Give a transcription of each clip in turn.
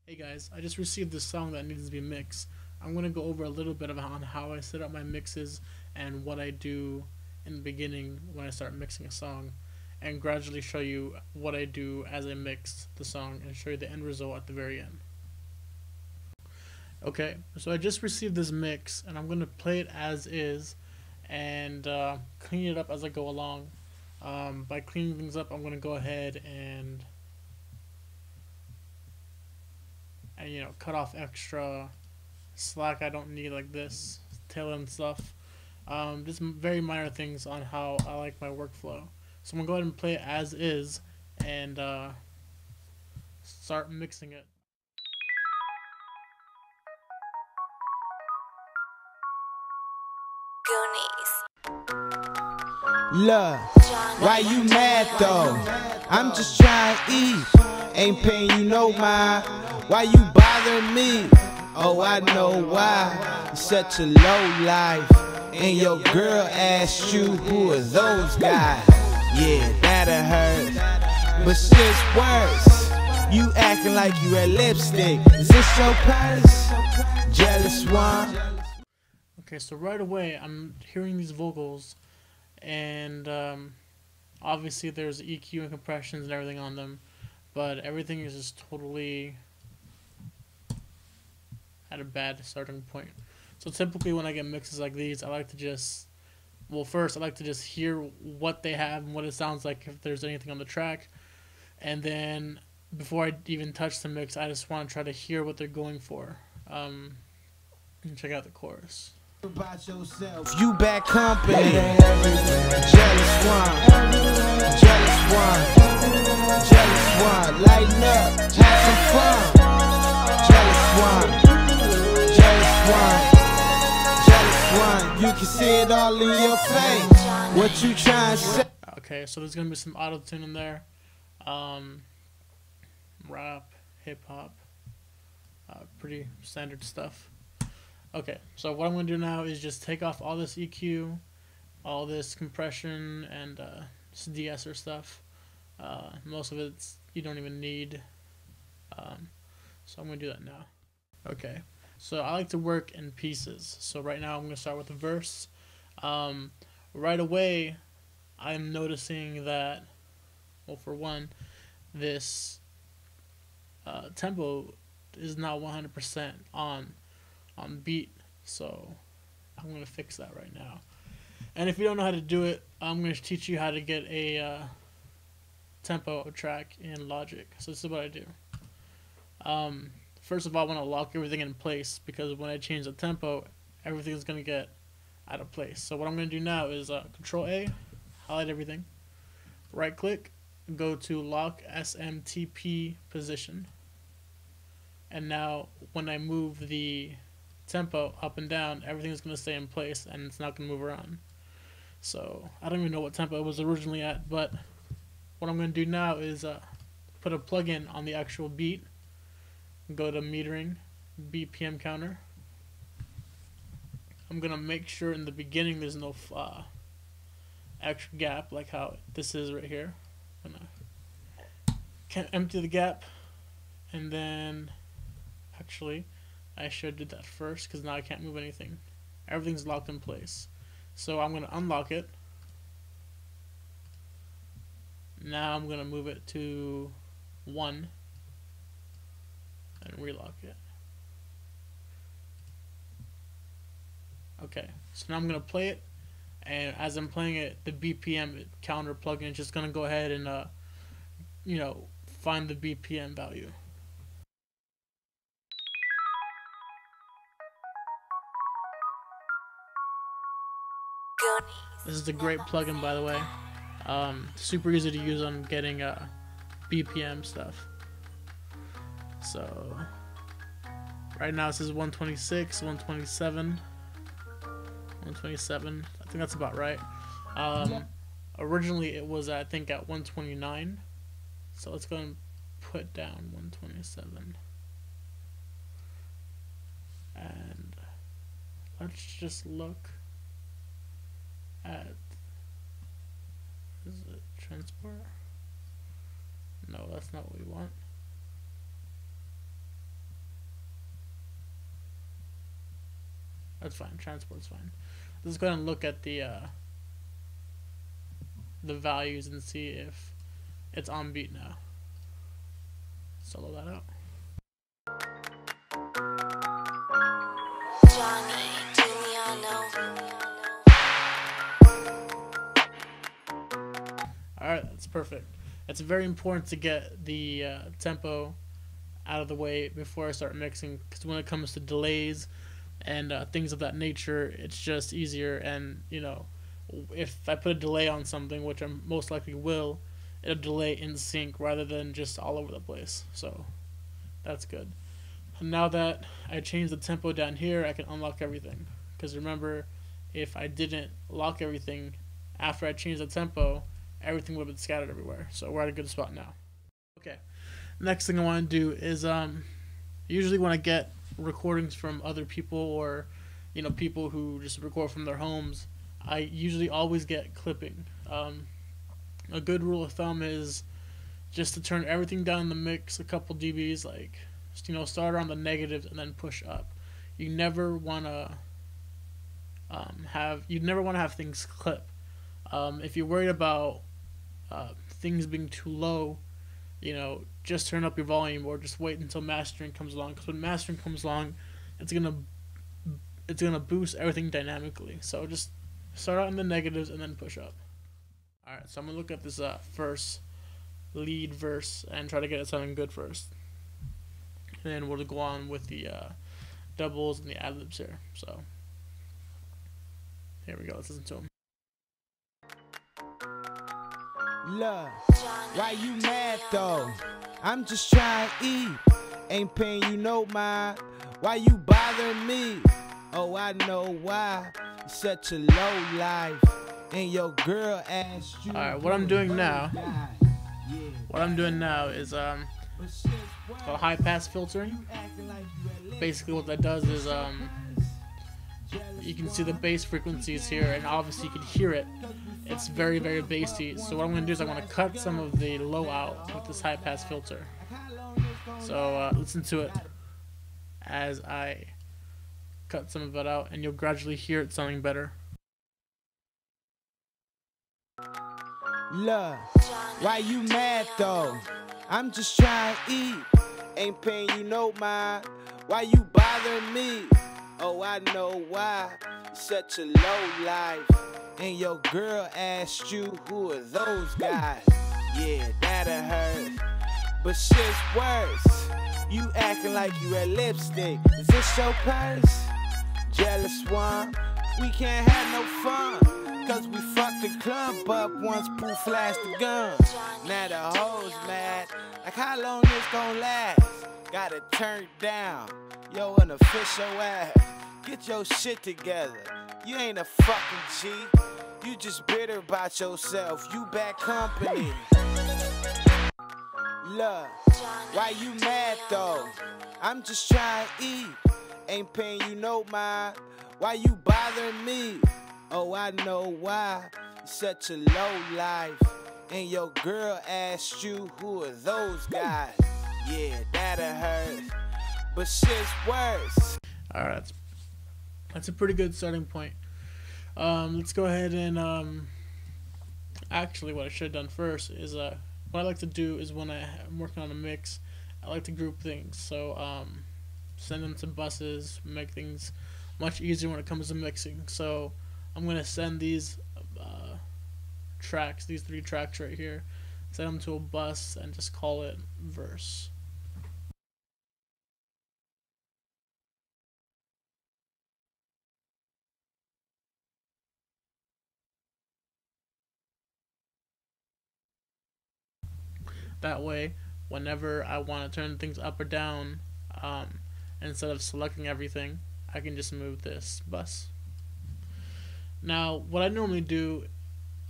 Hey guys, I just received this song that needs to be mixed. I'm going to go over a little bit on how I set up my mixes and what I do in the beginning when I start mixing a song, and gradually show you what I do as I mix the song and show you the end result at the very end. Okay, so I just received this mix and I'm going to play it as is and clean it up as I go along. By cleaning things up, I'm going to go ahead and cut off extra slack I don't need, like this tail end stuff. Just very minor things on how I like my workflow. So I'm gonna go ahead and play it as is and start mixing it. Look, why you mad though? I'm just trying to eat, ain't paying you no mind. Why you bothering me? Oh, I know why. You're such a low life, and your girl asked you who are those guys. Yeah, that'll hurt, but shit's worse. You acting like you had lipstick. Is this your purse? Jealous one. Okay, so right away I'm hearing these vocals, and obviously there's EQ and compressions and everything on them, but everything is just totally at a bad starting point. So typically when I get mixes like these, I like to just, first I like to just hear what they have and what it sounds like, if there's anything on the track, and then before I even touch the mix, I just want to try to hear what they're going for, and check out the chorus. About yourself, you bad company. Jealous one, jealous one, jealous one. Lighten up, have some fun. Jealous one, jealous one, jealous one. You can see it all in your face. What you trying to say? Okay, so there's gonna be some auto tune in there, rap, hip hop, pretty standard stuff. Okay, so what I'm going to do now is just take off all this EQ, all this compression, and this de-esser stuff. Most of it you don't even need, so I'm going to do that now. Okay, so I like to work in pieces. So right now I'm going to start with the verse. Right away, I'm noticing that, well, for one, this tempo is not 100% on beat, so I'm going to fix that right now. And if you don't know how to do it, I'm going to teach you how to get a tempo track in Logic. So this is what I do. First of all, I want to lock everything in place, because when I change the tempo, everything is going to get out of place. So what I'm going to do now is Control A, highlight everything, right click, go to lock SMTP position, and now when I move the tempo up and down, everything's going to stay in place and it's not going to move around. So I don't even know what tempo it was originally at, but what I'm going to do now is put a plugin on the actual beat, go to metering, BPM counter. I'm going to make sure in the beginning there's no extra gap like how this is right here. I'm going to empty the gap, and then actually I should have did that first, because now I can't move anything. Everything's locked in place. So I'm going to unlock it. Now I'm going to move it to 1 and relock it. Okay, so now I'm going to play it, and as I'm playing it, the BPM counter plugin is just going to go ahead and find the BPM value. This is a great plugin, by the way. Super easy to use on getting BPM stuff. So right now this is 126, 127, 127. I think that's about right. Originally it was, I think, at 129. So let's go and put down 127. And let's just look at, is it transport? No, that's not what we want. That's fine. Transport's fine. Let's go ahead and look at the values and see if it's on beat now. Solo that out. Alright, that's perfect. It's very important to get the tempo out of the way before I start mixing, because when it comes to delays and things of that nature, it's just easier. And you know, if I put a delay on something, which I most likely will, it'll delay in sync rather than just all over the place. So that's good. And now that I changed the tempo down here, I can unlock everything. Because remember, if I didn't lock everything after I changed the tempo, everything would have been scattered everywhere. So we're at a good spot now. Okay, next thing I want to do is usually when I get recordings from other people, or you know, people who just record from their homes, I usually always get clipping. A good rule of thumb is just to turn everything down in the mix a couple dBs, like just, you know, start on the negatives and then push up. You never want to have things clip. If you're worried about things being too low, you know, just turn up your volume, or just wait until mastering comes along. Because when mastering comes along, it's gonna boost everything dynamically. So just start out in the negatives and then push up. All right, so I'm gonna look at this first lead verse and try to get it sounding good first. And then we'll go on with the doubles and the ad-libs here. So here we go. Let's listen to them. Look, why you mad though? I'm just trying to eat. Ain't paying you no mind. Why you bothering me? Oh, I know why. You're such a low life. And your girl asked you. Alright, what I'm doing now is called high pass filtering. Basically what that does is you can see the bass frequencies here, and obviously you can hear it. It's very, very bassy. So what I'm going to do is I'm going to cut some of the low out with this high pass filter. So listen to it as I cut some of it out, and you'll gradually hear it sounding better. Look, why you mad though? I'm just trying to eat. Ain't paying you no mind. Why you bothering me? Oh, I know why. You're such a low life. And your girl asked you, who are those guys? Yeah, that'll hurt. But shit's worse. You acting like you had lipstick. Is this your purse? Jealous one. We can't have no fun. Cause we fucked the club up once Pooh flashed the gun. Now the hoes mad. Like how long this gon' last? Got it turned down. Yo, an official ass. Get your shit together. You ain't a fucking G. You just bitter about yourself. You bad company. Look, why you mad though? I'm just trying to eat. Ain't paying you no mind. Why you bothering me? Oh, I know why. You're such a low life. And your girl asked you, who are those guys? Yeah, that'll hurt. But shit's worse. Alright, that's a pretty good starting point. Let's go ahead and actually what I should have done first is what I like to do is when I'm working on a mix, I like to group things. So send them to buses, make things much easier when it comes to mixing. So I'm going to send these tracks, these 3 tracks right here, send them to a bus and just call it verse. That way, whenever I want to turn things up or down, instead of selecting everything, I can just move this bus. Now, what I normally do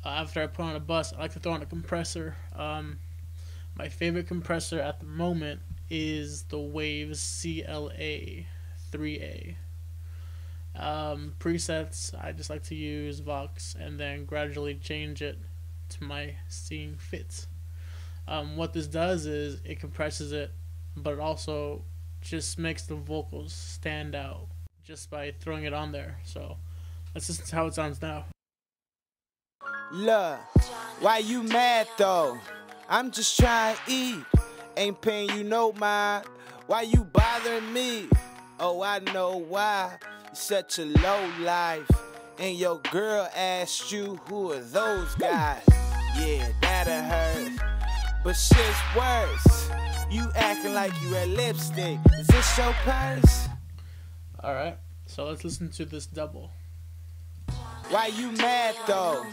after I put on a bus, I like to throw on a compressor. My favorite compressor at the moment is the Waves CLA 3A. Presets, I just like to use Vox and then gradually change it to my seeing fit. What this does is it compresses it, but it also just makes the vocals stand out just by throwing it on there. So let's listen to how it sounds now. Look, why you mad though? I'm just trying to eat, ain't paying you no mind. Why you bothering me? Oh, I know why. You're such a low life. And your girl asked you, who are those guys? Yeah, that'll hurt. But shit's worse. You acting like you had lipstick. Is this your purse? Alright, so let's listen to this double. Why you mad though?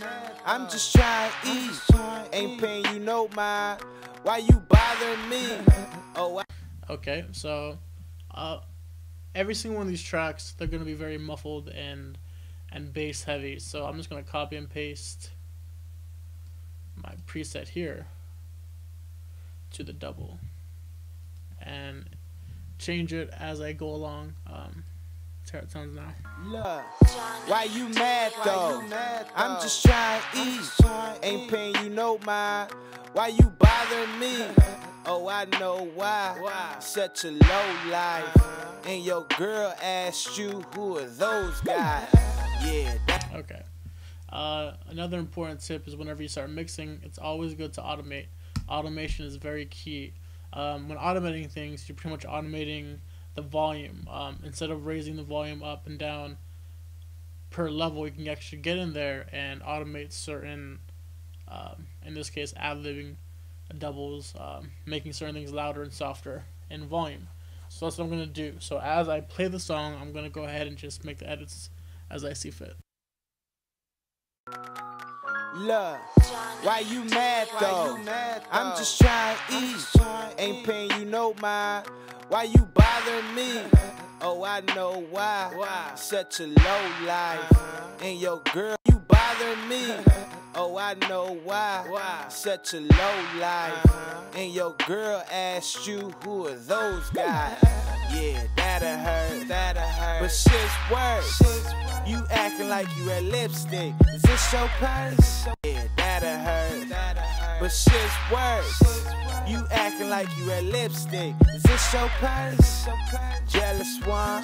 I'm just trying to eat, ain't paying you no mind. Why you bothering me? Oh, Okay, so every single one of these tracks, they're gonna be very muffled and bass heavy. So I'm just gonna copy and paste my preset here to the double and change it as I go along. That's how it sounds now. look, why you mad though? I'm just trying to eat, ain't paying you no mind. Why you bothering me? Oh, I know why. Such a low life. And your girl asked you, who are those guys? Yeah. Okay. Another important tip is whenever you start mixing, it's always good to automate. Automation is very key. When automating things, you're pretty much automating the volume. Instead of raising the volume up and down per level, you can actually get in there and automate certain, in this case, ad-libbing, doubles, making certain things louder and softer in volume. So that's what I'm going to do. So as I play the song, I'm going to go ahead and just make the edits as I see fit. Look, why you mad though? I'm just trying to eat, ain't paying you no mind. Why you bothering me? Oh, I know why. Such a low life. And your girl, you bothering me? Oh, I know why. Such a low life. And your girl asked you, who are those guys? Yeah, that'll hurt. But shit's worse. You acting like you had lipstick. Is this your purse? Yeah, that'll hurt. But shit's worse. You acting like you had lipstick. Is this your purse? Jealous one.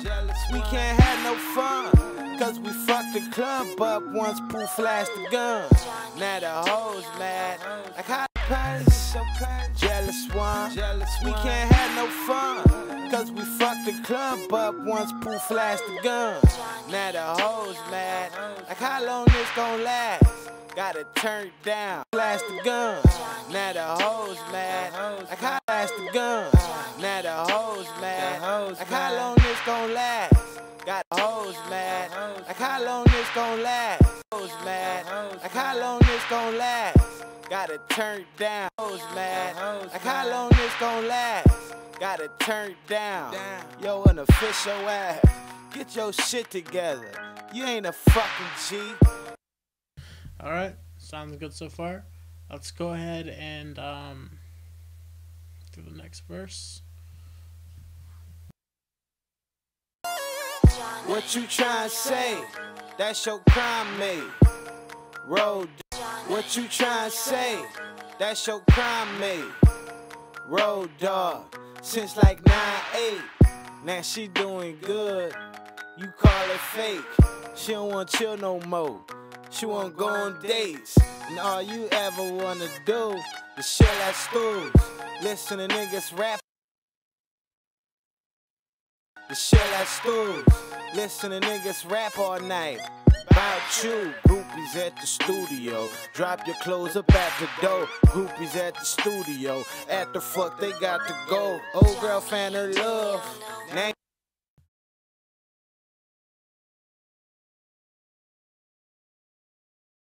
We can't have no fun, cause we fucked the club up once Pooh flashed the gun. Now the hoes mad. Like how the purse? Jealous one. We can't have no fun, cause we fucked the club up once Pooh flashed the gun. Now the hoes mad. Like how long this gon' last? Gotta turn it down. Flash the gun. Now the hoes mad. Like how flash the gun. Now the hoes mad. Like how long this gon' last? Got the hoes mad. Like how long this gon' last? Hoes mad. Like how long this gon' last? Gotta turn it down. Hoes mad. Like how long this gon' last? Gotta turn it down. Yo, an official ass. Get your shit together. You ain't a fucking G. Alright, sounds good so far. Let's go ahead and do the next verse. What you tryna say? That's your crime, mate. Road. What you tryna say? That's your crime, mate. Road dog. Since like 9-8. Now she doing good. You call it fake. She don't wanna chill no more. She wanna go on dates. And all you ever wanna do is chill at stools. Listen to niggas rap. The shit at stools. Listen to niggas rap all night. About you, groupies at the studio. Drop your clothes up at the door. Groupies at the studio. At the fuck they got to go. Old girl fan her love. Now